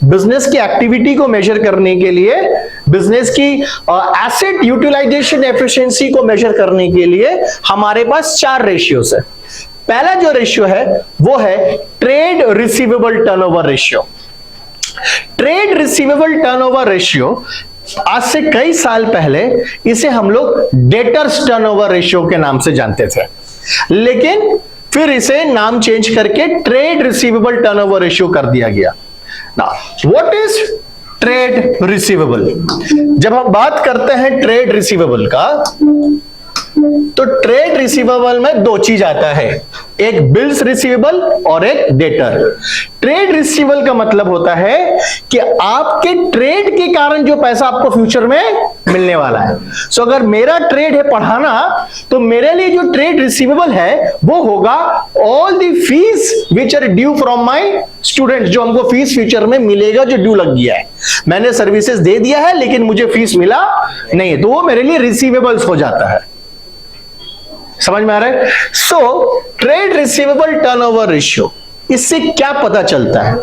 Business की activity को major करने के लिए, बिजनेस की एसेट यूटिलाइजेशन एफिशिएंसी को मेजर करने के लिए हमारे पास 4 रेशियोज है। पहला जो रेशियो है वो है trade receivable turnover ratio. Trade receivable turnover ratio आज से कई साल पहले इसे हम लोग डेटर्स टर्नओवर रेशियो के नाम से जानते थे, लेकिन फिर इसे नाम चेंज करके ट्रेड रिसीवेबल टर्नओवर रेशियो कर दिया गया। Now what is trade receivable? जब हम बात करते हैं ट्रेड रिसीवेबल का, तो ट्रेड रिसीवेबल में 2 चीज आता है, एक बिल्स रिसीवेबल और एक डेटर। ट्रेड रिसीवेबल का मतलब होता है कि आपके ट्रेड के कारण जो पैसा आपको फ्यूचर में मिलने वाला है। सो अगर मेरा ट्रेड है पढ़ाना, तो मेरे लिए जो ट्रेड रिसीवेबल है वो होगा all the fees which are due from my students, जो हमको फीस फ्यूचर में मिलेगा, जो ड्यू लग गया है। मैंने सर्विसेज दे दिया है लेकिन मुझे फीस मिला नहीं, तो वो मेरे लिए रिसीवेबल्स हो जाता है। समझ में आ रहा है? So trade receivable turnover ratio, इससे क्या पता चलता है?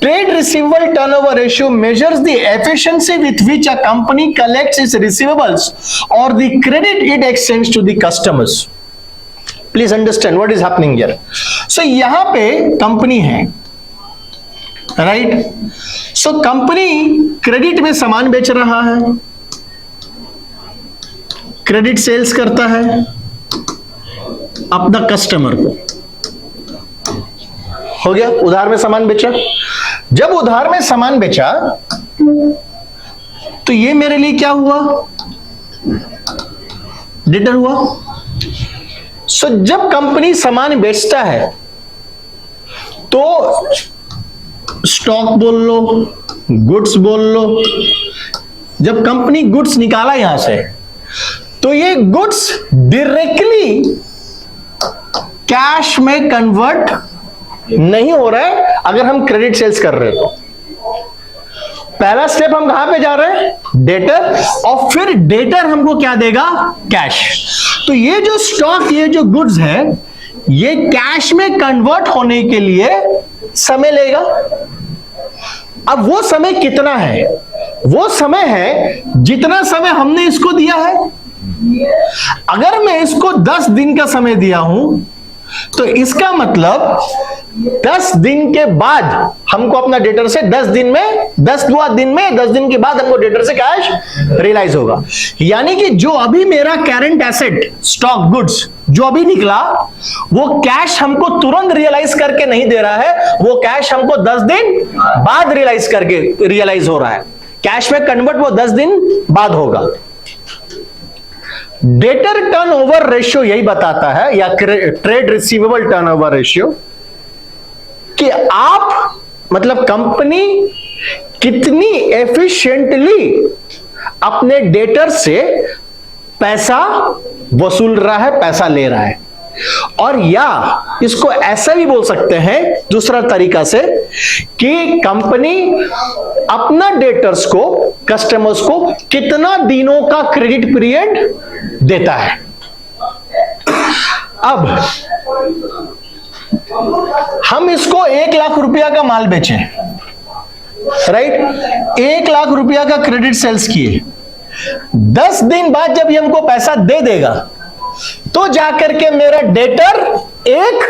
Trade receivable turnover ratio measures the efficiency with which a company collects its receivables और the credit it extends to the customers. Please understand what is happening here. So यहां पे company है, right? So company credit में सामान बेच रहा है, credit sales करता है अपना कस्टमर को। हो गया, उधार में सामान बेचा। जब उधार में सामान बेचा तो ये मेरे लिए क्या हुआ? डेटर हुआ। सो जब कंपनी सामान बेचता है तो स्टॉक बोल लो, गुड्स बोल लो। जब कंपनी गुड्स निकाला यहां से, तो ये गुड्स डायरेक्टली कैश में कन्वर्ट नहीं हो रहा है अगर हम क्रेडिट सेल्स कर रहे हैं तो। पहला स्टेप हम कहां पे जा रहे हैं? डेटर, और फिर डेटर हमको क्या देगा? कैश। तो ये जो स्टॉक, ये जो गुड्स है, ये कैश में कन्वर्ट होने के लिए समय लेगा। अब वो समय कितना है? वो समय है जितना समय हमने इसको दिया है। अगर मैं इसको 10 दिन का समय दिया हूं, तो इसका मतलब 10 दिन के बाद हमको अपना डेटर से 10 दिन में 10 दिन के बाद हमको डेटर से कैश रियलाइज होगा। यानी कि जो अभी मेरा करंट एसेट स्टॉक गुड्स जो अभी निकला, वो कैश हमको तुरंत रियलाइज करके नहीं दे रहा है, वो कैश हमको 10 दिन बाद रियलाइज हो रहा है। कैश में कन्वर्ट वो 10 दिन बाद होगा। डेटर टर्नओवर रेशियो यही बताता है, या ट्रेड रिसीवेबल टर्नओवर रेशियो, कि आप मतलब कंपनी कितनी एफिशिएंटली अपने डेटर से पैसा वसूल रहा है, पैसा ले रहा है। और या इसको ऐसा भी बोल सकते हैं दूसरा तरीका से, कि कंपनी अपना डेटर्स को, कस्टमर्स को कितना दिनों का क्रेडिट पीरियड देता है। अब हम इसको 1 लाख रुपया का माल बेचें, राइट? 1 लाख रुपया का क्रेडिट सेल्स किए, 10 दिन बाद जब ये हमको पैसा दे देगा, तो जाकर के मेरा डेटर 1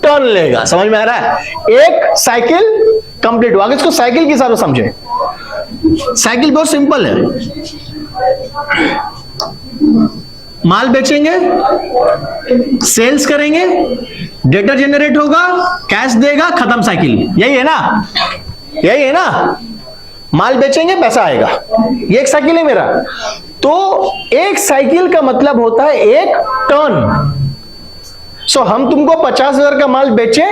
टर्न लेगा। समझ में आ रहा है? 1 साइकिल कंप्लीट हुआ। इसको साइकिल के हिसाब से समझे। साइकिल बहुत सिंपल है। माल बेचेंगे, सेल्स करेंगे, डेटा जनरेट होगा, कैश देगा, खत्म साइकिल। यही है ना? यही है ना? माल बेचेंगे, पैसा आएगा। ये एक साइकिल है मेरा। तो एक साइकिल का मतलब होता है 1 टर्न। सो हम तुमको 50,000 का माल बेचे,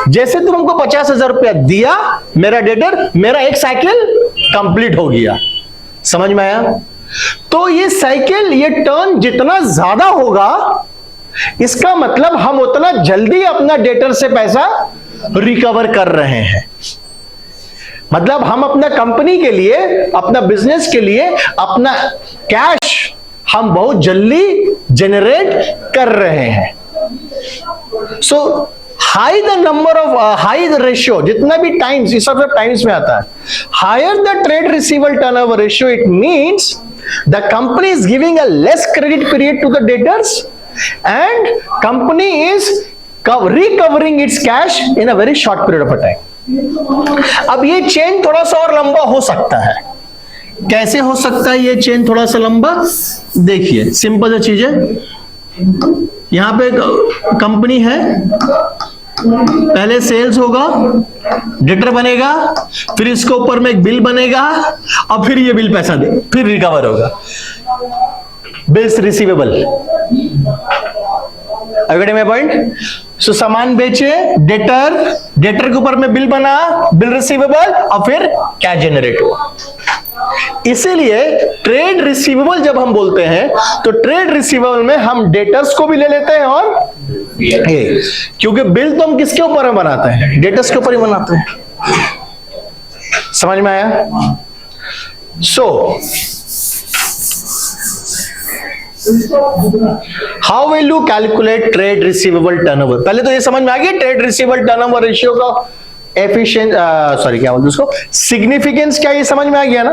जैसे तुम हमको 50,000 रुपया दिया, मेरा डेटर, मेरा 1 साइकिल कंप्लीट हो गया। समझ में आया? तो ये साइकिल, ये टर्न जितना ज्यादा होगा, इसका मतलब हम उतना जल्दी अपना डेटर से पैसा रिकवर कर रहे हैं। मतलब हम अपना कंपनी के लिए, अपना बिजनेस के लिए अपना कैश हम बहुत जल्दी जनरेट कर रहे हैं। So high the number of high the ratio, जितना भी टाइम्स, इस सब टाइम्स में आता है, higher the trade receivable turnover ratio, it means the company is giving a less credit period to the debtors and company is recovering its cash in a very short period of time. अब ये chain थोड़ा सा और लंबा हो सकता है। कैसे हो सकता है ये चेन थोड़ा सा लंबा? देखिए सिंपल सी चीज है, यहां पे कंपनी है, पहले सेल्स होगा, डेटर बनेगा, फिर इसके ऊपर में एक बिल बनेगा और फिर ये बिल पैसा दे, फिर रिकवर होगा, बिल्स रिसीवेबल। अगले में पॉइंट, सो सामान बेचे, डेटर के ऊपर में बिल बना, बिल रिसीवेबल और फिर कैश जनरेट हुआ। इसीलिए ट्रेड रिसीवेबल जब हम बोलते हैं तो ट्रेड रिसीवेबल में हम डेटर्स को भी ले लेते हैं और क्योंकि बिल तो हम किसके ऊपर बनाते हैं? डेटर्स के ऊपर ही बनाते हैं। समझ में आया? So how will you calculate trade receivable turnover? पहले तो ये समझ में आ गया ट्रेड रिसीवेबल टर्नओवर रेशियो का एफिशिएंट, सॉरी क्या बोलते उसको, सिग्निफिकेंस क्या, ये समझ में आ गया ना?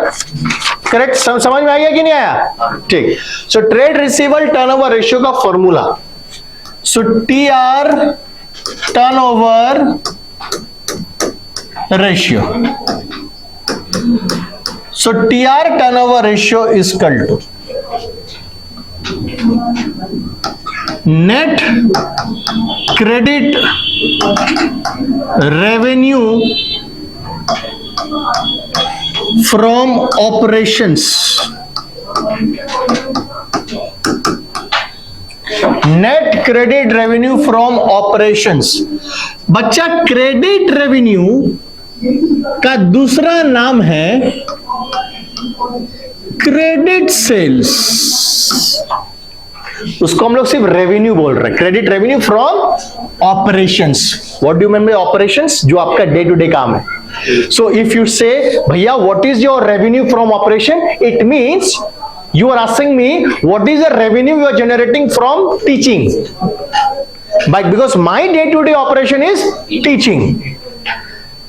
करेक्ट, समझ में आ गया कि नहीं आया? ठीक। So trade receivable turnover ratio का formula, so TR turnover ratio, so TR turnover ratio is equal to net credit revenue from operations, net credit revenue from operations. बच्चा क्रेडिट रेवेन्यू का दूसरा नाम है क्रेडिट सेल्स, उसको हम लोग सिर्फ रेवेन्यू बोल रहे हैं, credit revenue from operations. What do you mean by operations? जो आपका डे टू डे काम है। सो इफ यू से भैया what is your revenue from operation, it means you are asking me what is the revenue you are generating from teaching, because my day to day operation is teaching.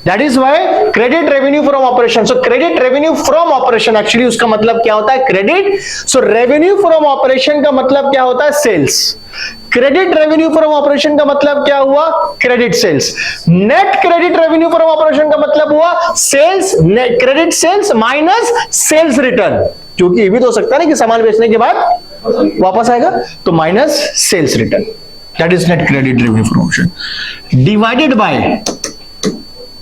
That is why credit revenue from operation. So credit revenue from operation actually उसका मतलब क्या होता है? credit. So revenue from operation का मतलब क्या होता है? sales. credit revenue from operation का मतलब क्या हुआ? credit sales. net credit revenue from operation का मतलब हुआ sales, net credit sales minus sales return, क्योंकि ये भी तो हो सकता है ना कि सामान बेचने के बाद वापस आएगा, तो minus sales return, that is net credit revenue from operation, divided by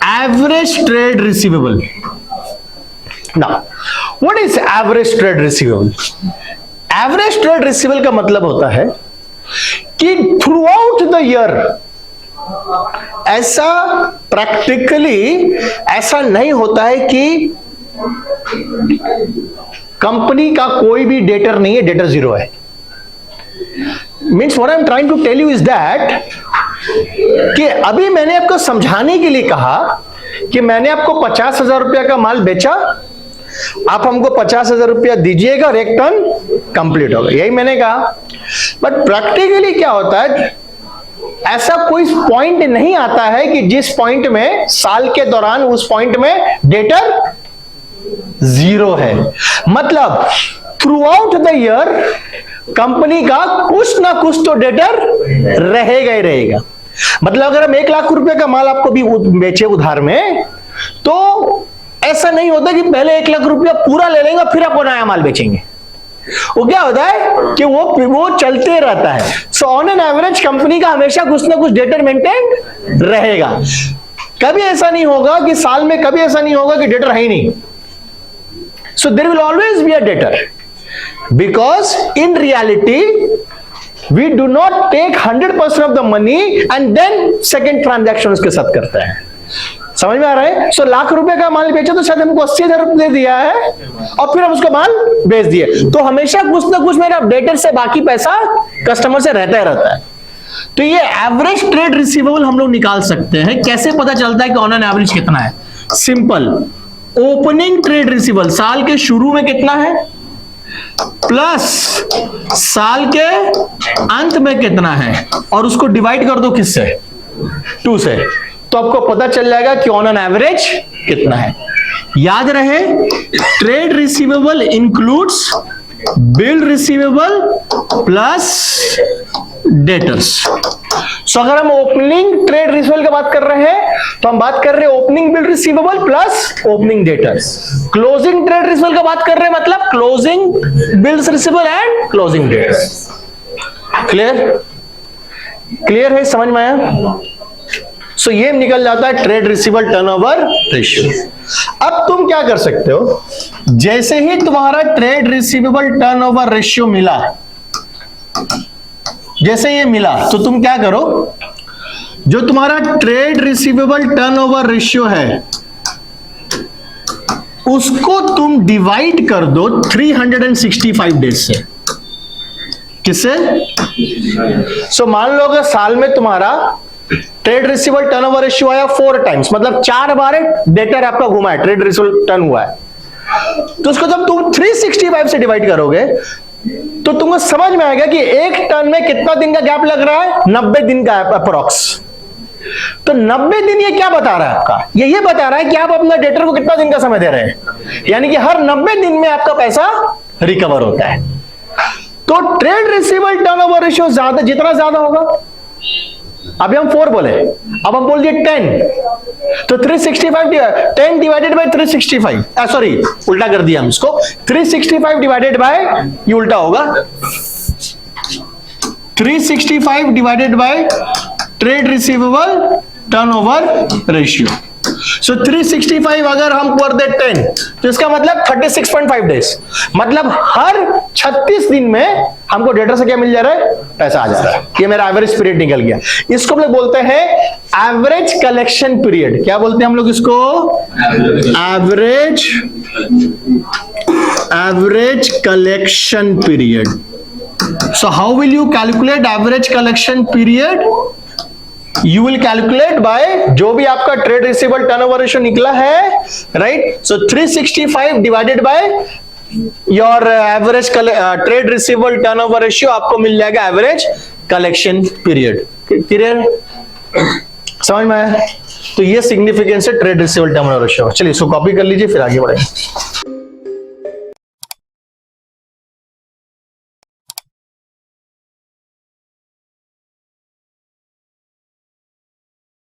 average trade receivable. Now what is average trade receivable? Average trade receivable का मतलब होता है कि थ्रू आउट द ईयर, ऐसा प्रैक्टिकली ऐसा नहीं होता है कि कंपनी का कोई भी डेटर नहीं है, डेटर जीरो है। Means what I am trying to tell you is that कि अभी मैंने आपको समझाने के लिए कहा कि मैंने आपको 50,000 रुपया का माल बेचा, आप हमको 50,000 रुपया दीजिएगा और 1 टन कंप्लीट होगा, यही मैंने कहा। बट प्रैक्टिकली क्या होता है, ऐसा कोई पॉइंट नहीं आता है कि जिस पॉइंट में साल के दौरान उस पॉइंट में डेटर जीरो है। मतलब through out the year company का कुछ ना कुछ तो डेटर रहेगा ही रहेगा। मतलब अगर हम 1 लाख रुपए का माल आपको भी बेचे उधार में, तो ऐसा नहीं होता कि पहले 1 लाख रुपया पूरा ले लेंगे फिर आपको नया माल बेचेंगे। वो क्या होता है कि वो चलते रहता है। So on an average company का हमेशा कुछ ना कुछ डेटर मेंटेन रहेगा। कभी ऐसा नहीं होगा कि साल में, कभी ऐसा नहीं होगा कि डेटर है ही नहीं। So there will always be a debtor, because in reality we do not take 100% of the money and then second transaction उसके साथ करते हैं। समझ में आ रहा है? So लाख रुपए का माल बेचा तो शायद हमको 80,000 रुपए दिया है और फिर हम उसको माल बेच दिए, तो हमेशा कुछ ना कुछ मेरा डेटर से बाकी पैसा कस्टमर से रहता ही रहता है। तो ये एवरेज ट्रेड रिसीवेबल हम लोग निकाल सकते हैं। कैसे पता चलता है कि ऑन एन एवरेज कितना है? सिंपल, ओपनिंग ट्रेड रिसीवेबल साल के शुरू में कितना है प्लस साल के अंत में कितना है, और उसको डिवाइड कर दो किससे? 2 से, तो आपको पता चल जाएगा कि ऑन एन एवरेज कितना है। याद रहे, trade receivable includes bill receivable plus debtors. So अगर हम ओपनिंग ट्रेड रिसीवेबल की बात कर रहे हैं तो हम बात कर रहे हैं opening bill receivable plus opening debtors. Closing trade receivable की बात कर रहे हैं मतलब closing bills receivable and closing debtors. Clear? Clear है? समझ में आया? सो ये निकल जाता है ट्रेड रिसीवेबल टर्नओवर रेशियो। अब तुम क्या कर सकते हो, जैसे ही तुम्हारा ट्रेड रिसीवेबल टर्नओवर रेशियो मिला, जैसे ये मिला तो तुम क्या करो, जो तुम्हारा ट्रेड रिसीवेबल टर्नओवर रेशियो है उसको तुम डिवाइड कर दो 365 डेज से। किससे? सो मान लो अगर साल में तुम्हारा ट्रेड रिसीवेबल टर्नओवर रेशियो आया 4 टाइम्स, मतलब 4 बार डेटर आपका घुमा है, ट्रेड रिसीवेबल टर्न हुआ है, तो उसको जब तुम 365 से डिवाइड करोगे तो तुमको समझ में आएगा कि एक टर्न में कितना दिन का गैप लग रहा है, 90 दिन का अप्रोक्स। तो 90 दिन ये क्या बता रहा है आपका, ये बता रहा है कि आप अपना डेटर को कितना दिन का समय दे रहे हैं, यानी कि हर 90 दिन में आपका पैसा रिकवर होता है। तो ट्रेड रिसीवेबल टर्नओवर रेशियो ज्यादा, जितना ज्यादा होगा, अभी हम 4 बोले, अब हम बोल दिए 10, तो 365 10 डिवाइडेड बाय 365, सॉरी उल्टा कर दिया हम इसको, 365 डिवाइडेड बाय, ये उल्टा होगा, 365 divided by trade receivable turnover ratio. So 365 अगर हम कर दे 10 तो इसका मतलब 36.5 डेज, मतलब हर 36 दिन में हमको डेटर से क्या मिल जा रहा है, पैसा आ जा रहा है। ये मेरा एवरेज पीरियड निकल गया। इसको हम लोग बोलते हैं एवरेज कलेक्शन पीरियड। क्या बोलते हैं हम लोग इसको? Average collection period. So how will you calculate average collection period? You will calculate by जो भी आपका ट्रेड रिसीवेबल टर्नओवर रेशियो निकला है, right? So 365 divided by your average trade receivable turnover ratio, आपको मिल जाएगा एवरेज कलेक्शन पीरियड। क्लियर? समझ में आया? तो ये सिग्निफिकेंस है ट्रेड रिसीवेबल टर्नओवर रेशियो। चलिए इसको कॉपी कर लीजिए, फिर आगे बढ़ेंगे।